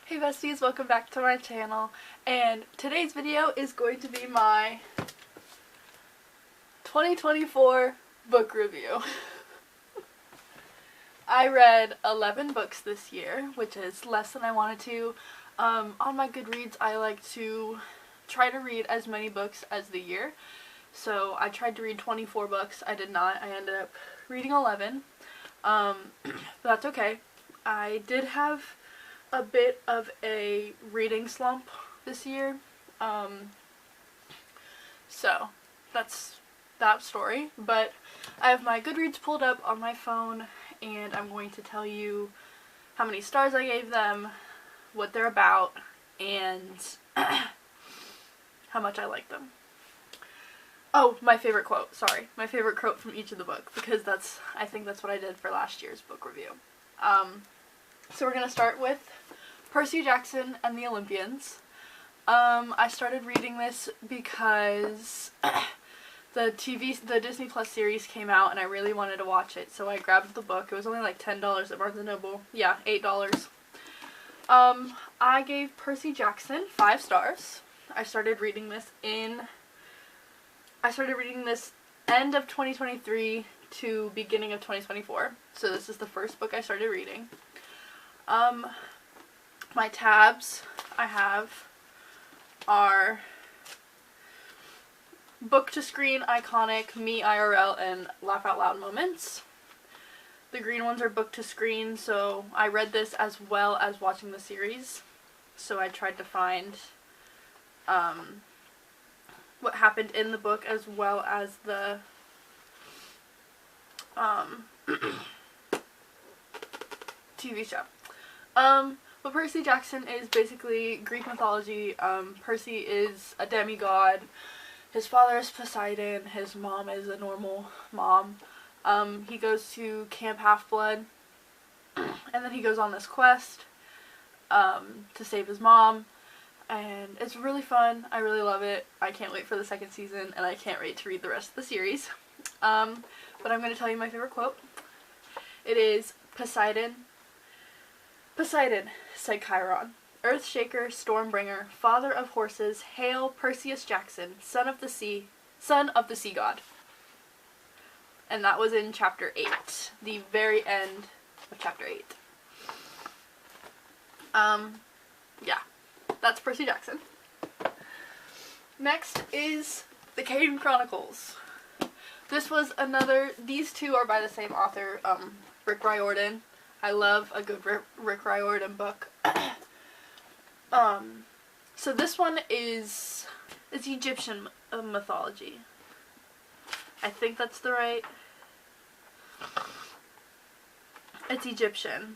Hey besties, welcome back to my channel, and today's video is going to be my 2024 book review. I read 11 books this year, which is less than I wanted to. On my Goodreads, I like to try to read as many books as the year. So I tried to read 24 books. I did not. I ended up reading 11. But that's okay. I did have a bit of a reading slump this year. So that's that story. But I have my Goodreads pulled up on my phone, and I'm going to tell you how many stars I gave them, what they're about, and how much I like them. Oh, my favorite quote. Sorry. My favorite quote from each of the books, because I think that's what I did for last year's book review. So we're going to start with Percy Jackson and the Olympians. I started reading this because the Disney Plus series came out and I really wanted to watch it, so I grabbed the book. It was only like $10 at Barnes & Noble. Yeah, $8. I gave Percy Jackson 5 stars. I started reading this end of 2023 to beginning of 2024. So this is the first book I started reading. My tabs I have are book to screen, iconic, me IRL, and laugh out loud moments. The green ones are book to screen, so I read this as well as watching the series. So I tried to find what happened in the book as well as the TV show. But Percy Jackson is basically Greek mythology. Percy is a demigod. His father is Poseidon. His mom is a normal mom. He goes to Camp Half-Blood, and then he goes on this quest to save his mom, and it's really fun. I really love it. I can't wait for the second season, and I can't wait to read the rest of the series. But I'm going to tell you my favorite quote. It is, Poseidon, said Chiron, Earthshaker, Stormbringer, father of horses, hail Perseus Jackson, son of the sea god. And that was in chapter 8, the very end of chapter 8. Yeah, that's Percy Jackson. Next is the Kane Chronicles. This was these two are by the same author, Rick Riordan. I love a good Rick Riordan book. So this one is Egyptian mythology. I think that's it's Egyptian.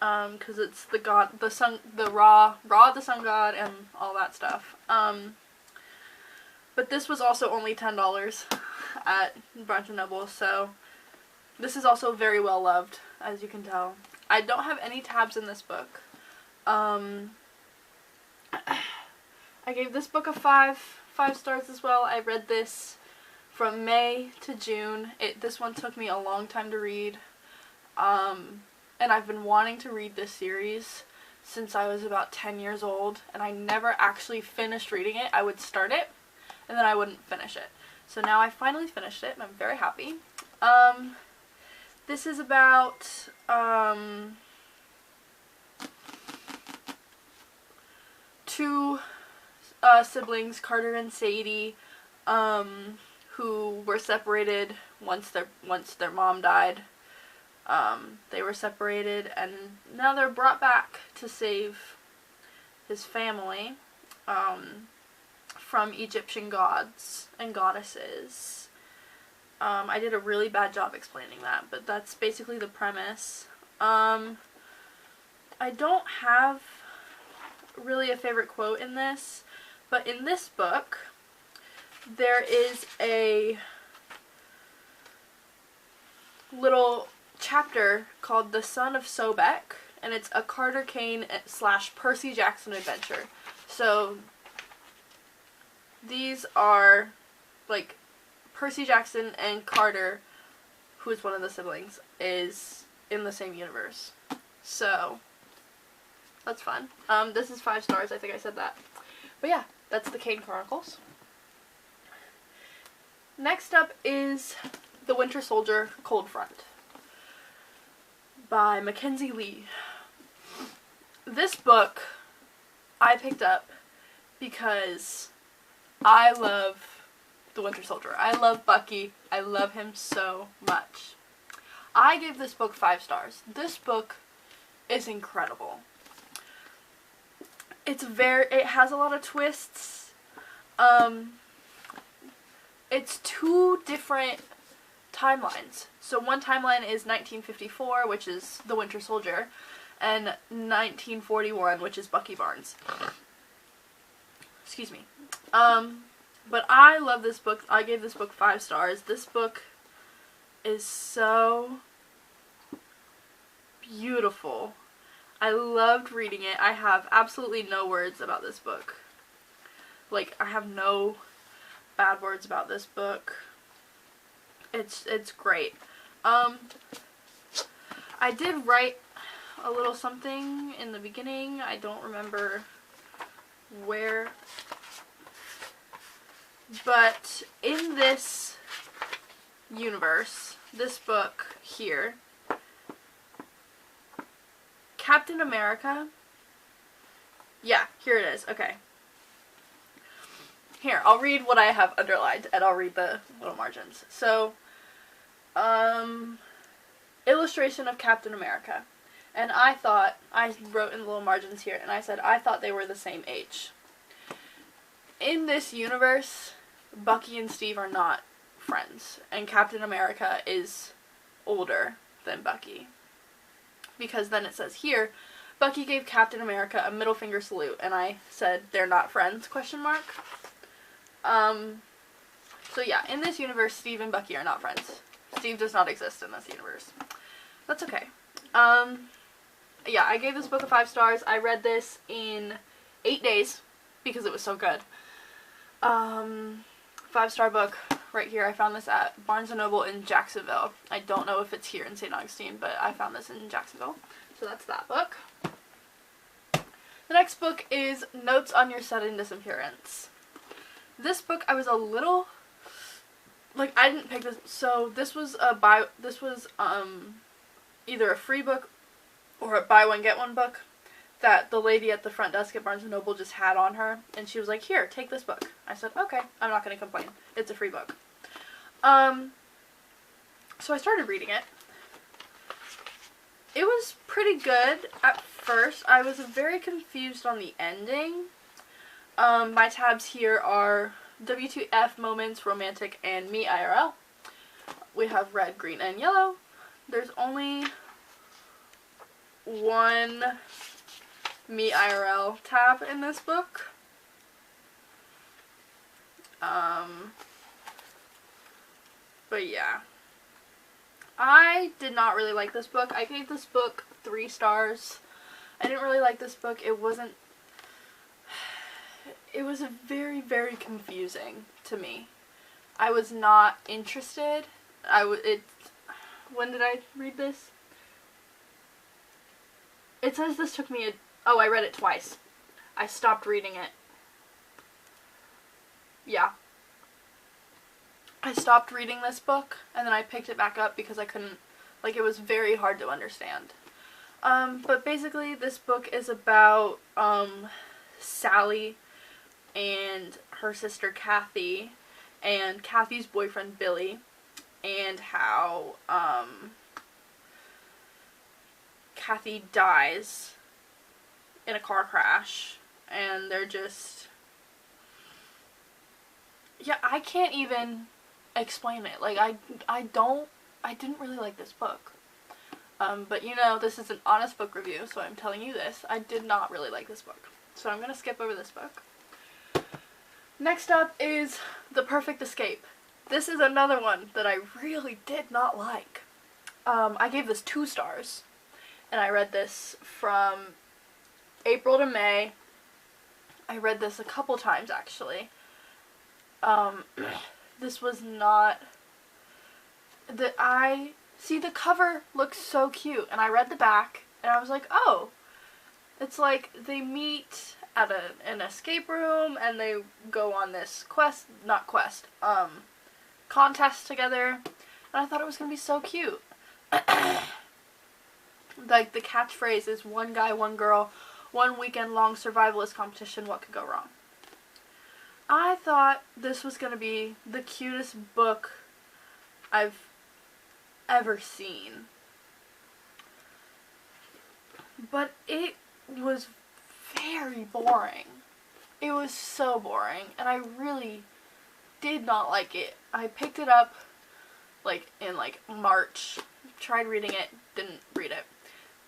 Cause it's the god, the sun, the Ra the sun god, and all that stuff. But this was also only $10 at Barnes & Noble, so this is also very well loved, as you can tell. I don't have any tabs in this book. I gave this book a 5 stars as well. I read this from May to June. This one took me a long time to read. And I've been wanting to read this series since I was about 10 years old, and I never actually finished reading it. I would start it, and then I wouldn't finish it. So now I finally finished it, and I'm very happy. This is about, two siblings, Carter and Sadie, who were separated once their mom died. They were separated, and now they're brought back to save his family from Egyptian gods and goddesses. I did a really bad job explaining that, but that's basically the premise. I don't have really a favorite quote in this, but in this book there is a little chapter called The Son of Sobek, and it's a Carter Kane / Percy Jackson adventure. So these are like Percy Jackson and Carter, who is one of the siblings, is in the same universe. So That's fun. This is 5 stars. I think I said that. But yeah, that's the Kane Chronicles. Next up is The Winter Soldier: Cold Front by Mackenzie Lee. This book I picked up because I love the Winter Soldier. I love Bucky. I love him so much. I gave this book 5 stars. This book is incredible. It has a lot of twists. It's 2 different timelines. So one timeline is 1954, which is the Winter Soldier, and 1941, which is Bucky Barnes. Excuse me. But I love this book. I gave this book 5 stars. This book is so beautiful. I loved reading it. I have absolutely no words about this book. Like, I have no bad words about this book. It's great. I did write a little something in the beginning. I don't remember where. But in this universe, this book here, Captain America, yeah, here it is, okay. Here, I'll read what I have underlined, and I'll read the little margins. So, illustration of Captain America. And I wrote in the little margins here, and I said, I thought they were the same age. In this universe, Bucky and Steve are not friends, and Captain America is older than Bucky. Because then it says here, Bucky gave Captain America a middle finger salute, and I said, they're not friends, question mark. So yeah, in this universe, Steve and Bucky are not friends. Steve does not exist in this universe. That's okay. Yeah, I gave this book a 5 stars. I read this in 8 days, because it was so good. 5-star book right here. I found this at Barnes & Noble in Jacksonville. I don't know if it's here in St. Augustine, but I found this in Jacksonville. So that's that book. The next book is Notes on Your Sudden Disappearance. This book I was a little, like, I didn't pick this, so this was either a free book or a buy one get one book that the lady at the front desk at Barnes & Noble just had on her, and she was like, here, take this book. I said, okay, I'm not going to complain. It's a free book. So I started reading it. It was pretty good at first. I was very confused on the ending. My tabs here are WTF, moments, romantic, and me IRL. We have red, green, and yellow. There's only one me IRL tab in this book. But yeah. I did not really like this book. I gave this book 3 stars. I didn't really like this book. It was very, very confusing to me. I was not interested. When did I read this? It says this took me oh, I read it twice. I stopped reading it. Yeah. I stopped reading this book, and then I picked it back up because I couldn't, like, it was very hard to understand. But basically, this book is about, Sally and her sister Kathy, and Kathy's boyfriend Billy, and how, Kathy dies in a car crash, and they're just, yeah, I can't even explain it. Like, I didn't really like this book. But you know, this is an honest book review, so I'm telling you this. I did not really like this book. So I'm gonna skip over this book. Next up is The Perfect Escape. This is another one that I really did not like. I gave this 2 stars. And I read this from April to May. I read this a couple times, actually. This was not... See, the cover looks so cute, and I read the back, and I was like, oh, It's like they meet at an escape room and they go on this contest together. And I thought it was going to be so cute. Like, the catchphrase is one guy, one girl, one weekend-long survivalist competition, what could go wrong? I thought this was going to be the cutest book I've ever seen. But it was very boring. It was so boring, and I really did not like it. I picked it up, like, in, like, March, tried reading it, didn't read it.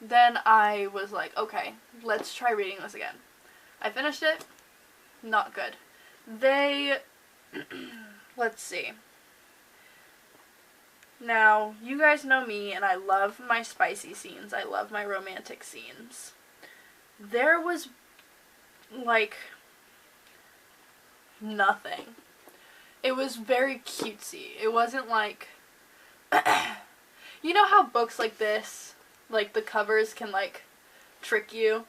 Then I was like, okay, let's try reading this again. I finished it, not good. Let's see. Now, you guys know me, and I love my spicy scenes. I love my romantic scenes. There was, like, nothing. It was very cutesy. It wasn't like, you know how books like this, like, the covers can, like, trick you?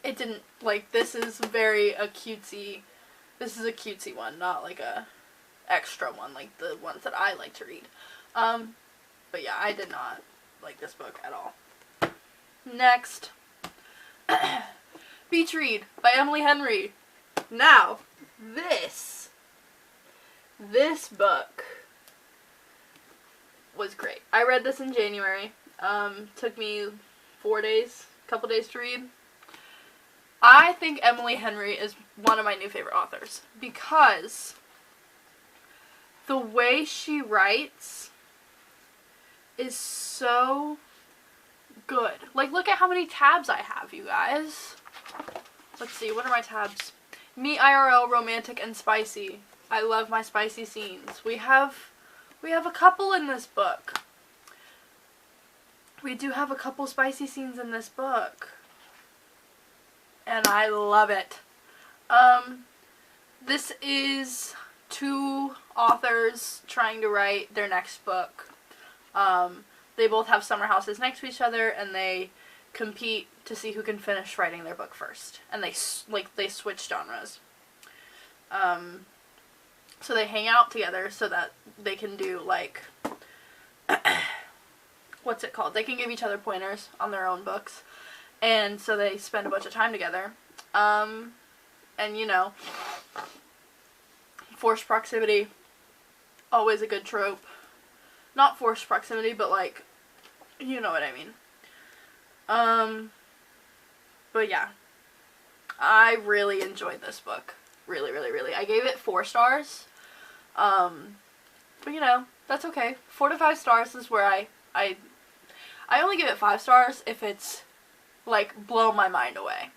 It didn't, like, this is a cutesy one, not, like, a extra one, like the ones that I like to read. But yeah, I did not like this book at all. Next. Beach Read by Emily Henry. Now, this book was great. I read this in January. Took me 4 days, a couple days to read. I think Emily Henry is one of my new favorite authors because the way she writes is so good. Like, look at how many tabs I have, you guys. Let's see, what are my tabs? Me, IRL, romantic, and spicy. I love my spicy scenes. We have a couple in this book. We do have a couple spicy scenes in this book. And I love it. This is 2 authors trying to write their next book. They both have summer houses next to each other, and they compete to see who can finish writing their book first. And they switch genres. So they hang out together so that they can do, like, what's it called? They can give each other pointers on their own books. And so they spend a bunch of time together. And, you know, forced proximity, always a good trope. Not forced proximity, but, like, you know what I mean. But yeah, I really enjoyed this book. Really, really, really. I gave it 4 stars. But, you know, that's okay. 4 to 5 stars is where I only give it 5 stars if it's, like, blow my mind away.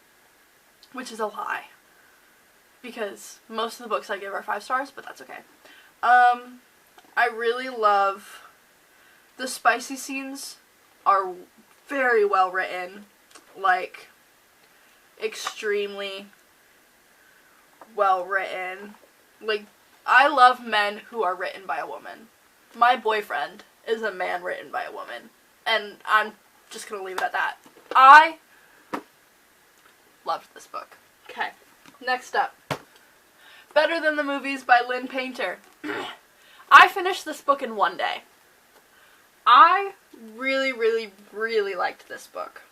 Which is a lie. Because most of the books I give are 5 stars, but that's okay. I really love the spicy scenes are very well written. Like, extremely well written. Like, I love men who are written by a woman. My boyfriend is a man written by a woman. And I'm just gonna leave it at that. I loved this book. Okay, next up. Better Than the Movies by Lynn Painter. I finished this book in 1 day. I really, really, really liked this book.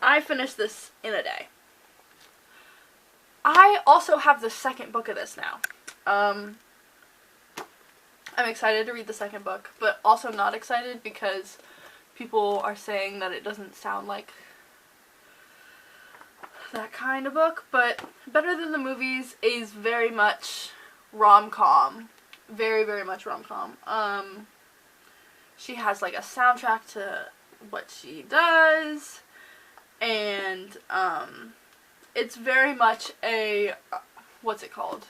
I finished this in a day. I also have the second book of this now. I'm excited to read the second book, but also not excited because people are saying that it doesn't sound like that kind of book. But Better Than the Movies is very much rom-com. Very, very much rom-com. She has, like, a soundtrack to what she does, and it's very much a, what's it called?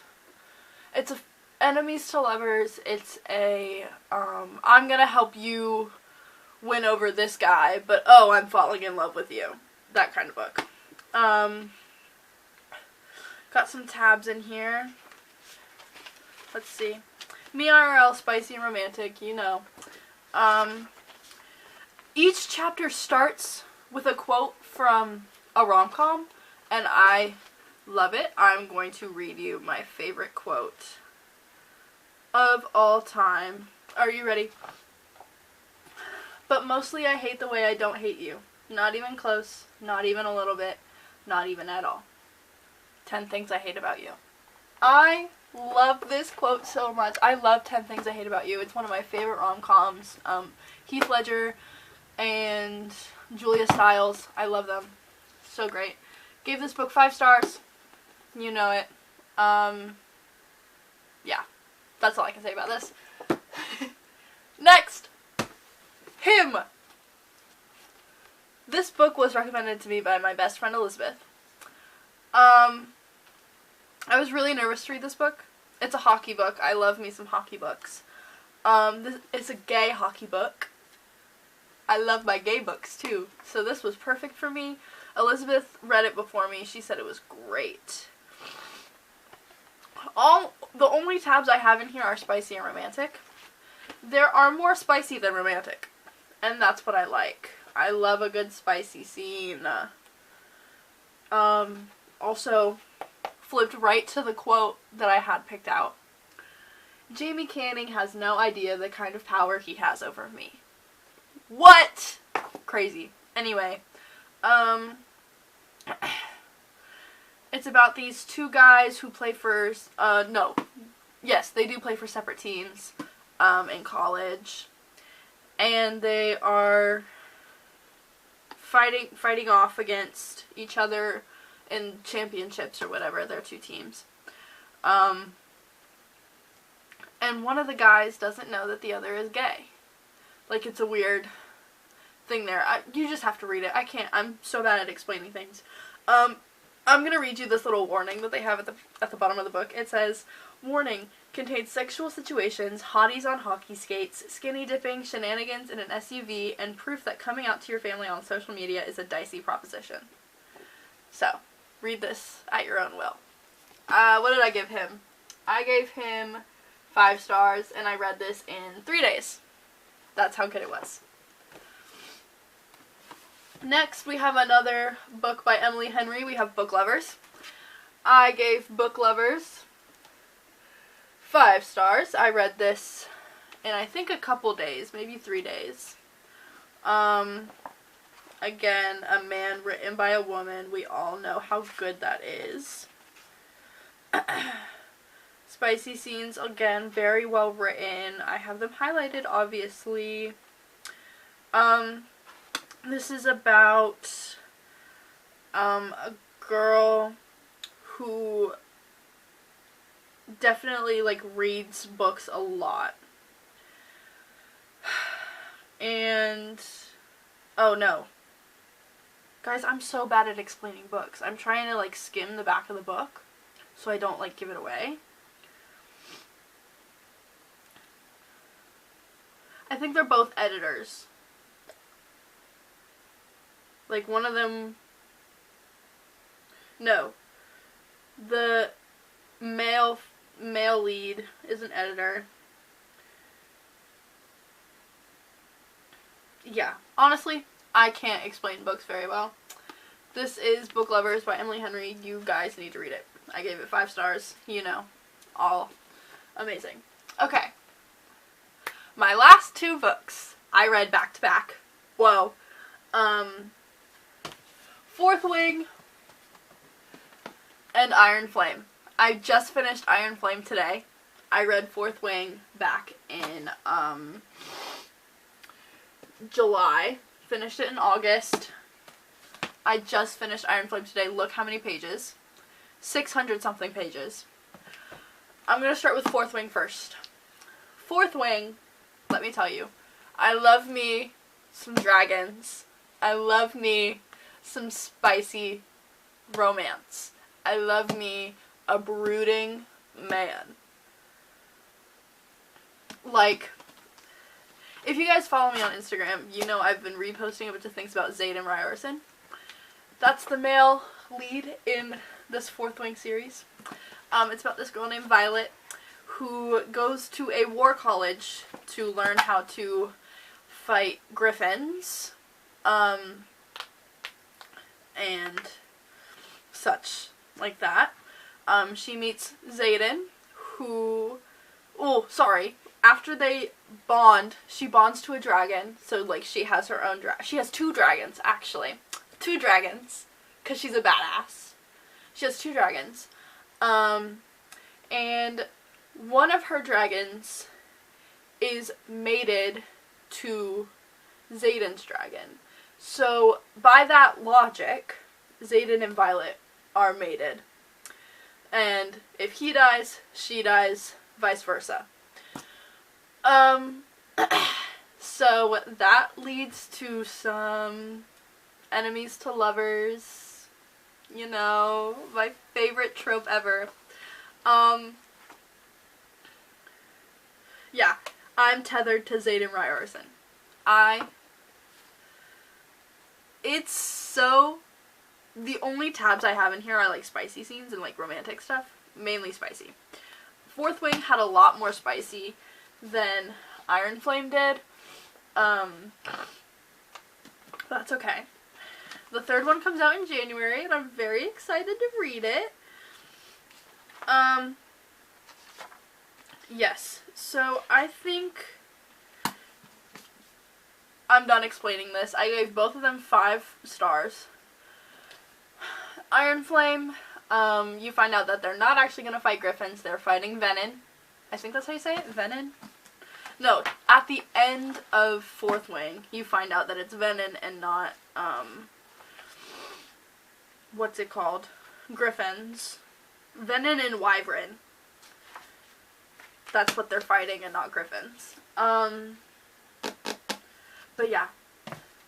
It's a enemies to lovers. It's a, I'm gonna help you win over this guy, but oh, I'm falling in love with you. That kind of book. Got some tabs in here. Let's see. Me IRL, spicy and romantic, you know. Each chapter starts with a quote from a rom-com, and I love it. I'm going to read you my favorite quote of all time. Are you ready? But mostly I hate the way I don't hate you. Not even close, not even a little bit, not even at all. 10 Things I Hate About You. I love this quote so much. I love 10 Things I Hate About You. It's one of my favorite rom-coms. Heath Ledger and Julia Stiles. I love them. So great. Gave this book 5 stars. You know it. Yeah. That's all I can say about this. Next. Him. This book was recommended to me by my best friend Elizabeth. I was really nervous to read this book. It's a hockey book. I love me some hockey books. It's a gay hockey book. I love my gay books too. So this was perfect for me. Elizabeth read it before me. She said it was great. The only tabs I have in here are spicy and romantic. There are more spicy than romantic. And that's what I like. I love a good spicy scene. Also, flipped right to the quote that I had picked out. Jamie Canning has no idea the kind of power he has over me. What? Crazy. Anyway, it's about these 2 guys who play for, yes, they do play for separate teams, in college, and they are fighting off against each other in championships or whatever. They're 2 teams. And one of the guys doesn't know that the other is gay. Like, it's a weird thing there. You just have to read it. I can't. I'm so bad at explaining things. I'm going to read you this little warning that they have at the bottom of the book. It says, "Warning, contains sexual situations, hotties on hockey skates, skinny dipping, shenanigans in an SUV, and proof that coming out to your family on social media is a dicey proposition." So, read this at your own will. What did I give him? I gave him 5 stars, and I read this in 3 days. That's how good it was. Next, we have another book by Emily Henry. We have Book Lovers. I gave Book Lovers 5 stars. I read this in, I think, a couple days, maybe 3 days. Again, a man written by a woman. We all know how good that is. Spicy scenes, again, very well written. I have them highlighted, obviously. This is about a girl who definitely, like, reads books a lot. And, oh no. Guys, I'm so bad at explaining books. I'm trying to, like, skim the back of the book so I don't, like, give it away. I think they're both editors. Like, one of them... No. The male lead is an editor. Yeah. Honestly, I can't explain books very well. This is Book Lovers by Emily Henry. You guys need to read it. I gave it 5 stars. You know. All amazing. Okay. My last 2 books I read back to back. Whoa. Fourth Wing and Iron Flame. I just finished Iron Flame today. I read Fourth Wing back in July. Finished it in August. I just finished Iron Flame today. Look how many pages. 600 something pages. I'm going to start with Fourth Wing first. Fourth Wing, let me tell you, I love me some dragons. I love me some spicy romance. I love me a brooding man. Like, if you guys follow me on Instagram, you know I've been reposting a bunch of things about Xaden Ryerson. That's the male lead in this Fourth Wing series. It's about this girl named Violet who goes to a war college to learn how to fight griffins. and such like that. She meets Xaden, who, after they bond, she bonds to a dragon, so, like, she has her own she has 2 dragons, actually. 2 dragons, because she's a badass. She has 2 dragons. And one of her dragons is mated to Xaden's dragon. So, by that logic, Xaden and Violet are mated. And if he dies, she dies, vice versa. So that leads to some enemies to lovers, you know, my favorite trope ever. Yeah, I'm tethered to Xaden Ryerson. It's so, the only tabs I have in here are like spicy scenes and like romantic stuff, mainly spicy. Fourth Wing had a lot more spicy than Iron Flame did. That's okay. The third one comes out in January, and I'm very excited to read it. Yes, so I think I'm done explaining this. I gave both of them 5 stars. Iron Flame, you find out that they're not actually going to fight griffins, they're fighting Venin. I think that's how you say it? Venin? No, at the end of Fourth Wing, you find out that it's Venin and not, what's it called? Griffins. Venin and Wyvern. That's what they're fighting and not griffins. But yeah.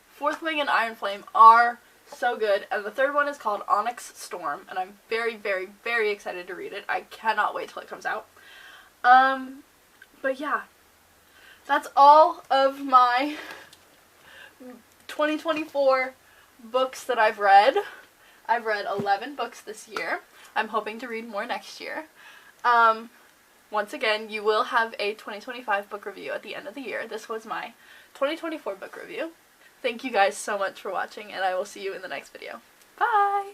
Fourth Wing and Iron Flame are so good, and the third one is called Onyx Storm, and I'm very, very, very excited to read it. I cannot wait till it comes out. But yeah. That's all of my 2024 books that I've read. I've read 11 books this year. I'm hoping to read more next year. Once again, you will have a 2025 book review at the end of the year. This was my 2024 book review. Thank you guys so much for watching, and I will see you in the next video. Bye!